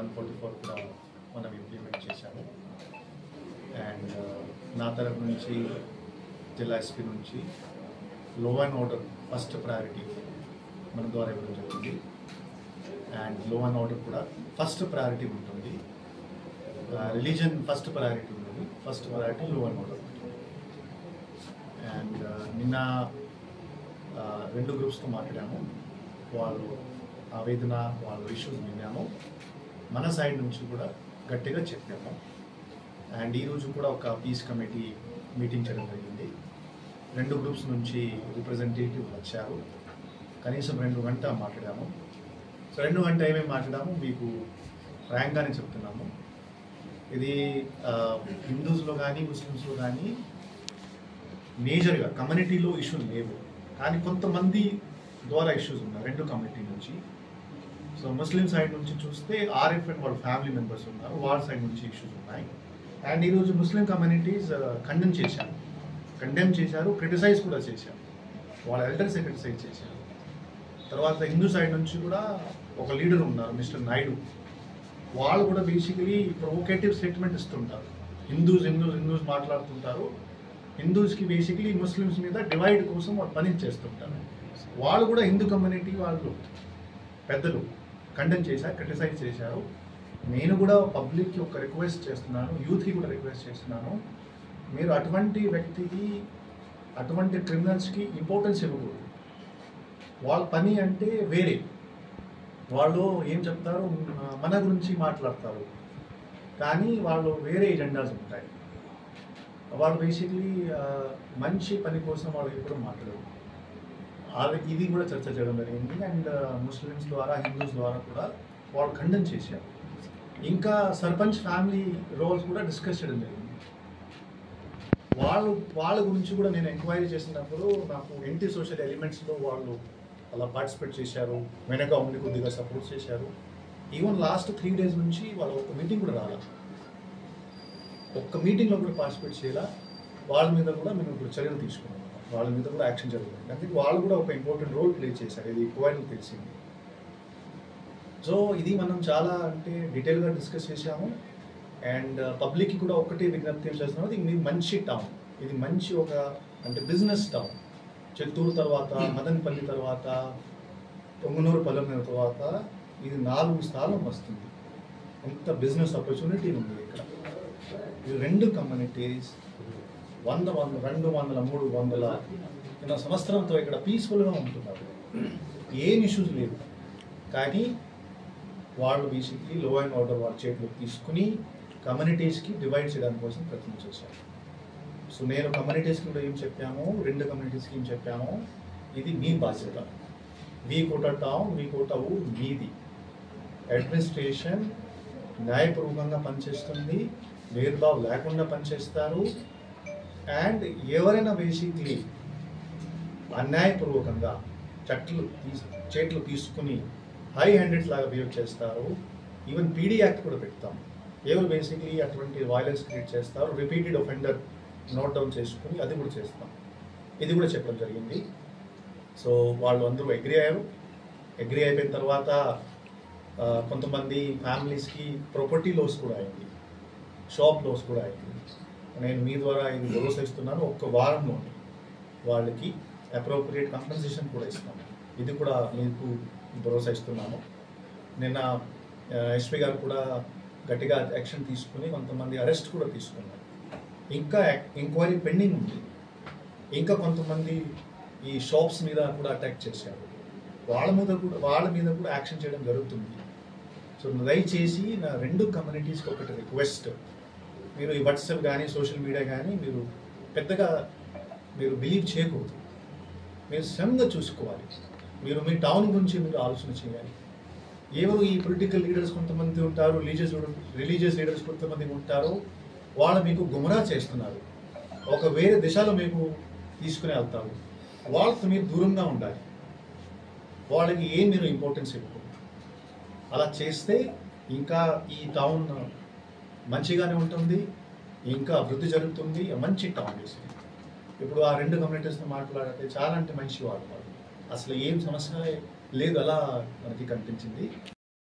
144 కూడా మనం ఇంప్లిమెంట్ చేశాము. అండ్ నా తరఫు నుంచి జిల్లా ఎస్పీ నుంచి లో అండ్ ఆర్డర్ ఫస్ట్ ప్రయారిటీ మన ద్వారా ఇవ్వడం జరిగింది. అండ్ లో అండ్ ఆర్డర్ కూడా ఫస్ట్ ప్రయారిటీ ఉంటుంది. రిలీజన్ ఫస్ట్ ప్రయారిటీ ఉంటుంది, ఫస్ట్ ప్రయారిటీ లో అండ్ ఆర్డర్ ఉంటుంది. అండ్ నిన్న 2 గ్రూప్స్తో మాట్లాడాము. వాళ్ళు ఆవేదన, వాళ్ళ ఇష్యూస్ విన్నాము. మన సైడ్ నుంచి కూడా గట్టిగా చెప్పాము. అండ్ ఈరోజు కూడా ఒక పీస్ కమిటీ మీటింగ్ చేయడం జరిగింది. 2 గ్రూప్స్ నుంచి రిప్రజెంటేటివ్ వచ్చారు. కనీసం 2 గంటలు మాట్లాడాము. సో 2 గంటలు ఏమేమి మాట్లాడాము మీకు ఫ్రాంక్గానే చెప్తున్నాము. ఇది హిందూస్లో కానీ ముస్లిమ్స్లో కానీ మేజర్గా కమ్యూనిటీలో ఇష్యూస్ లేవు, కానీ కొంతమంది ద్వారా ఇష్యూస్ ఉన్నాయి 2 కమ్యూనిటీ నుంచి. సో ముస్లిం సైడ్ నుంచి చూస్తే ఆర్ఎఫ్ అండ్ వాళ్ళ ఫ్యామిలీ మెంబర్స్ ఉన్నారు, వాళ్ళ సైడ్ నుంచి ఇష్యూస్ ఉన్నాయి. అండ్ ఈరోజు ముస్లిం కమ్యూనిటీస్ కండెమ్ చేశారు, క్రిటిసైజ్ కూడా చేశారు, వాళ్ళ ఎల్డర్స్ క్రిటిసైజ్ చేశారు. తర్వాత హిందూ సైడ్ నుంచి కూడా ఒక లీడర్ ఉన్నారు మిస్టర్ నాయుడు, వాళ్ళు కూడా బేసికలీ ప్రొవోకేటివ్ స్టేట్మెంట్ ఇస్తుంటారు. హిందూస్ మాట్లాడుతుంటారు. హిందూస్కి బేసికలీ ముస్లిమ్స్ మీద డివైడ్ కోసం వాళ్ళు పని చేస్తుంటారు. వాళ్ళు కూడా హిందూ కమ్యూనిటీ వాళ్ళు పెద్దలు కండెమ్ చేశారు, క్రిటిసైజ్ చేశారు. నేను కూడా పబ్లిక్కి ఒక రిక్వెస్ట్ చేస్తున్నాను, యూత్కి కూడా రిక్వెస్ట్ చేస్తున్నాను, మీరు అటువంటి వ్యక్తికి, అటువంటి క్రిమినల్స్కి ఇంపార్టెన్స్ ఇవ్వకూడదు. వాళ్ళ పని అంటే వేరే, వాళ్ళు ఏం చెప్తారు, మన గురించి మాట్లాడతారు, కానీ వాళ్ళు వేరే ఎజెండాస్ ఉంటాయి. వాళ్ళు బేసిక్లీ మంచి పని కోసం వాళ్ళు ఎప్పుడు మాట్లాడరు. వాళ్ళకి ఇది కూడా చర్చ చేయడం జరిగింది. అండ్ ముస్లిమ్స్ ద్వారా, హిందూస్ ద్వారా కూడా వాళ్ళు ఖండన చేశారు. ఇంకా సర్పంచ్ ఫ్యామిలీ రోల్స్ కూడా డిస్కస్ చేయడం జరిగింది. వాళ్ళ గురించి కూడా నేను ఎంక్వైరీ చేసినప్పుడు నాకు యాంటీ సోషల్ ఎలిమెంట్స్లో వాళ్ళు అలా పార్టిసిపేట్ చేశారు, వెనక ఉండి కొద్దిగా సపోర్ట్ చేశారు. ఈవెన్ లాస్ట్ 3 days నుంచి వాళ్ళు ఒక మీటింగ్ కూడా రాలా, ఒక్క మీటింగ్లో కూడా పార్టిసిపేట్ చేయాల. వాళ్ళ మీద కూడా మేము ఇప్పుడు చర్యలు తీసుకున్నాం, వాళ్ళ మీద కూడా యాక్షన్ జరుగుతుంది. అందుకే వాళ్ళు కూడా ఒక ఇంపార్టెంట్ రోల్ ప్లే చేశారు, ఇది ఎక్కువైనా తెలిసింది. సో ఇది మనం చాలా అంటే డీటెయిల్గా డిస్కస్ చేశాము. అండ్ పబ్లిక్కి కూడా ఒకటే విజ్ఞప్తి చేస్తున్నాం, ఇది మంచి టౌన్, ఇది మంచి ఒక అంటే బిజినెస్ టౌన్. చిత్తూరు తర్వాత, మదనపల్లి తర్వాత, పొంగనూరు పల్లెనూరు తర్వాత ఇది 4 స్థానం వస్తుంది. ఎంత బిజినెస్ ఆపర్చునిటీ ఉంది ఇక్కడ. ఈ 2 కమ్యూనిటీస్ 100, 200, 300 సంవత్సరంతో ఇక్కడ పీస్ఫుల్గా ఉంటున్నారు, ఏం ఇష్యూస్ లేవు. కానీ వాళ్ళు బేసిక్లీ లో అండ్ ఆర్డర్ వాళ్ళ చేతిలో తీసుకుని కమ్యూనిటీస్కి డివైడ్ చేయడానికి కోసం ప్రయత్నం చేశారు. సో నేను కమ్యూనిటీస్కి కూడా ఏం చెప్పాము, 2 కమ్యూనిటీస్కి ఏం చెప్పాము, ఇది మీ బాధ్యత. వీకోట టౌన్, వీకోట ఊరు మీది. అడ్మినిస్ట్రేషన్ న్యాయపూర్వకంగా పనిచేస్తుంది, భేదభావం లేకుండా పనిచేస్తారు. అండ్ ఎవరైనా బేసిక్లీ అన్యాయపూర్వకంగా చేతులు తీసుకుని హై హ్యాండెడ్ లాగా బిహేవ్ చేస్తారు, ఈవెన్ పీడీ యాక్ట్ కూడా పెడతాం. ఎవరు బేసిక్లీ అటువంటి వైలెన్స్ క్రియేట్ చేస్తారు, రిపీటెడ్ ఒఫెండర్ నోట్ డౌన్ చేసుకుని అది కూడా చేస్తాం. ఇది కూడా చెప్పడం జరిగింది. సో వాళ్ళు అందరూ అగ్రీ అయ్యారు. అగ్రీ అయిపోయిన తర్వాత కొంతమంది ఫ్యామిలీస్కి ప్రాపర్టీ లోస్ కూడా అయింది, షాప్ లోస్ కూడా అయింది. నేను మీ ద్వారా ఇది భరోసా ఇస్తున్నాను, ఒక్క వారంలో వాళ్ళకి అప్రోప్రియేట్ కంపెన్సేషన్ కూడా ఇస్తాను. ఇది కూడా మీకు భరోసా ఇస్తున్నాను. నిన్న ఎస్పీ గారు కూడా గట్టిగా యాక్షన్ తీసుకుని కొంతమంది అరెస్ట్ కూడా తీసుకున్నారు. ఇంకా ఎంక్వైరీ పెండింగ్ ఉంది. ఇంకా కొంతమంది ఈ షాప్స్ మీద కూడా అటాక్ చేశారు, వాళ్ళ మీద కూడా యాక్షన్ చేయడం జరుగుతుంది. సో దయచేసి నా 2 కమ్యూనిటీస్కి ఒకటి రిక్వెస్ట్, మీరు ఈ వాట్సాప్ కానీ సోషల్ మీడియా కానీ మీరు పెద్దగా బిలీవ్ చేయకూడదు. మీరు స్వయంగా చూసుకోవాలి. మీరు మీ టౌన్ గురించి మీరు ఆలోచన చేయాలి. ఎవరు ఈ పొలిటికల్ లీడర్స్ కొంతమంది ఉంటారు, రిలీజియస్ లీడర్స్ కొంతమంది ఉంటారు, వాళ్ళు మీకు గుమరా చేస్తున్నారు, ఒక వేరే దిశలో మీకు తీసుకుని వెళ్తారు. వాళ్ళతో మీరు దూరంగా ఉండాలి, వాళ్ళకి ఏం మీరు ఇంపార్టెన్స్ ఇవ్వకూడదు. అలా చేస్తే ఇంకా ఈ టౌన్ మంచిగానే ఉంటుంది, ఇంకా అభివృద్ధి జరుగుతుంది, మంచి టౌన్ చేసి. ఇప్పుడు ఆ 2 కమ్యూనిటీస్తో మాట్లాడితే చాలా అంటే మంచి వాళ్ళు, అసలు ఏం సమస్య లేదు అలా మనకి కనిపించింది.